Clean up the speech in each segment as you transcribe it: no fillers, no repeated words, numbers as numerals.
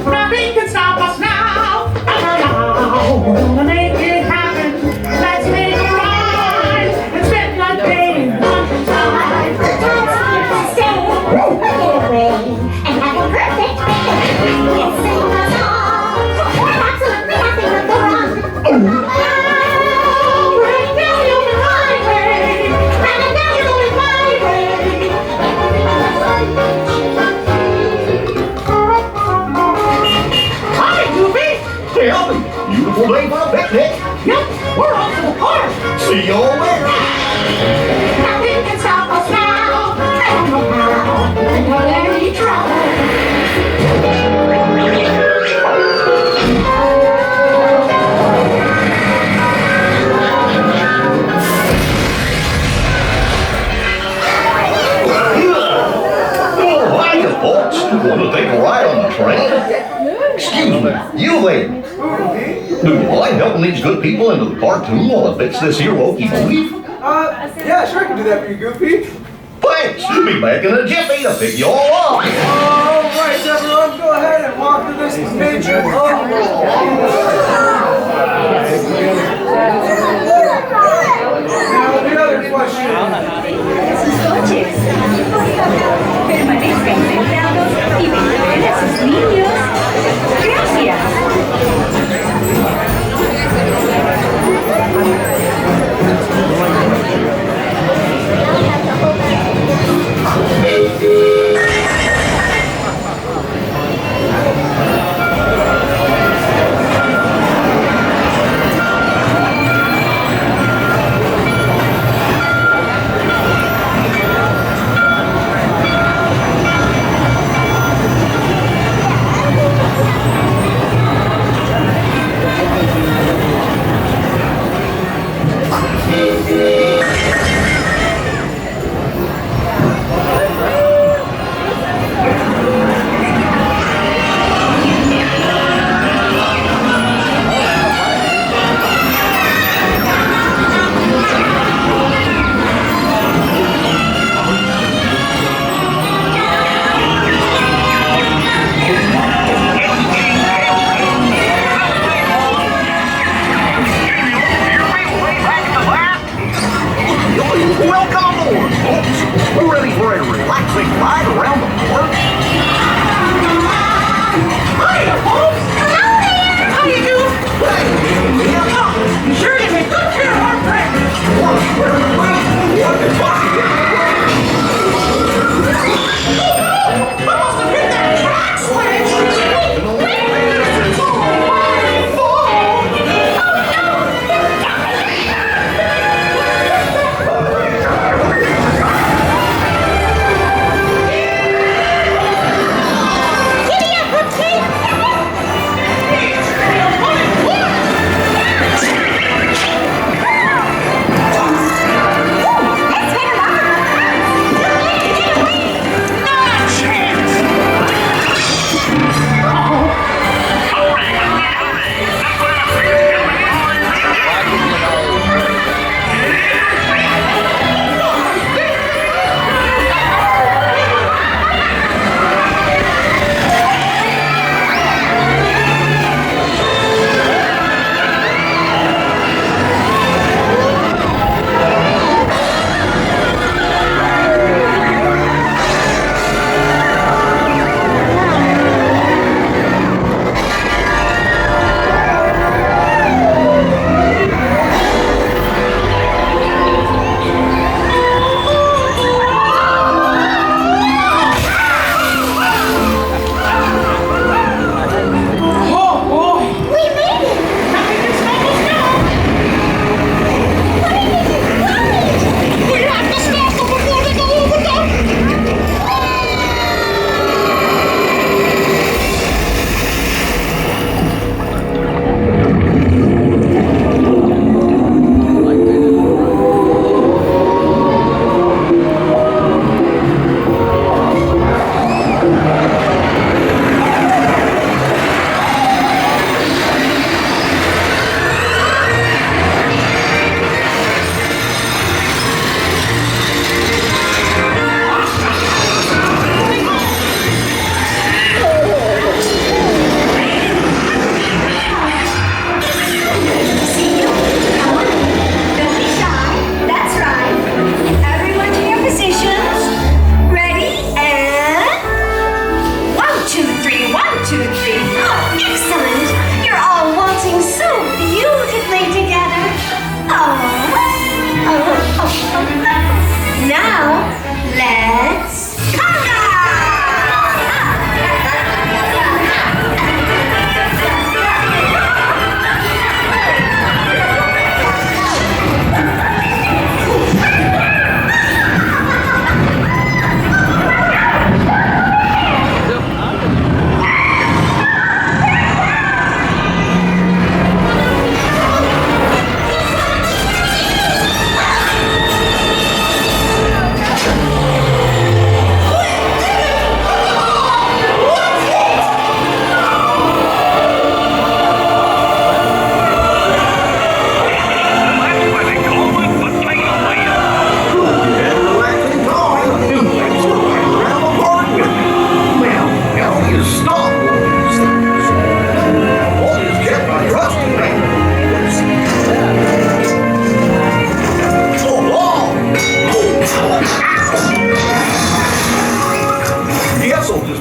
Nothing can stop us now. We're gonna make it happen. Let's make it right and spend the day one time. Let's stay away and have a perfect day. Let's sing a song. We're absolutely happy with the wrong. Right now you're on the highway, and now you're going my way. Hi, Goofy. Hey, Albie, beautiful day for a picnic. Yep, we're off to the park. See you all later. Nothing can stop us now. I don't know how, but whatever you try. Oh, hiya, folks. Want to take a ride on the train? Excuse me, you lady. Do you mind helping these good people into the cartoon while I fix this here wokey booty? Yeah, sure I can do that for you, Goofy. Thanks. Be back in a jiffy to pick you all up. All right, everyone, go ahead and walk to this major overhaul. Now, the other question. Noches. Permanezcan sentados y vigilen a sus niños. Gracias.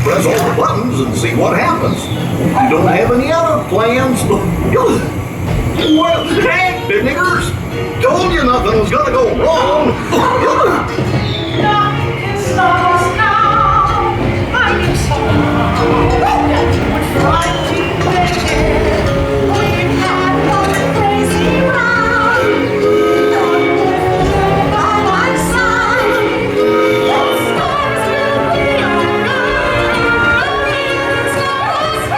press all the buttons and see what happens. You don't have any other plans? Well, heck, niggers! Told you nothing was gonna go wrong! Nothing can stop us now. I am sorry. We're fighting back. We've had one crazy ride. By my side, the stars will be around. Stars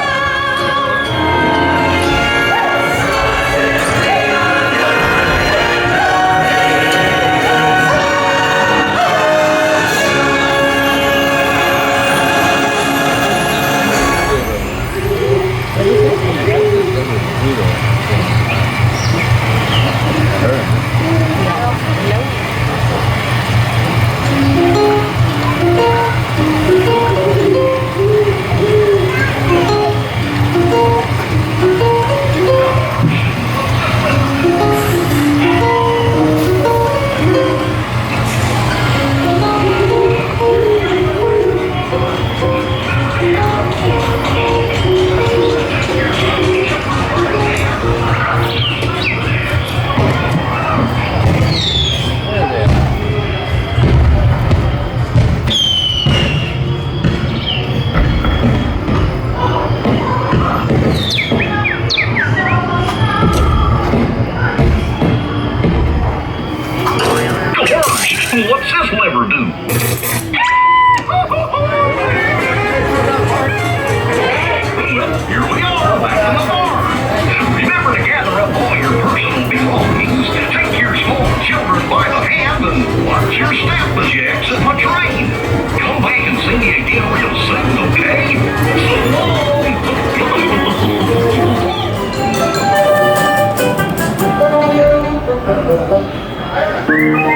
What's this lever do? Well, here we are, back to the barn. Remember to gather up all your personal belongings, take your small children by the hand, and watch your step as you exit my train. Come back and see me again real soon, okay? So long!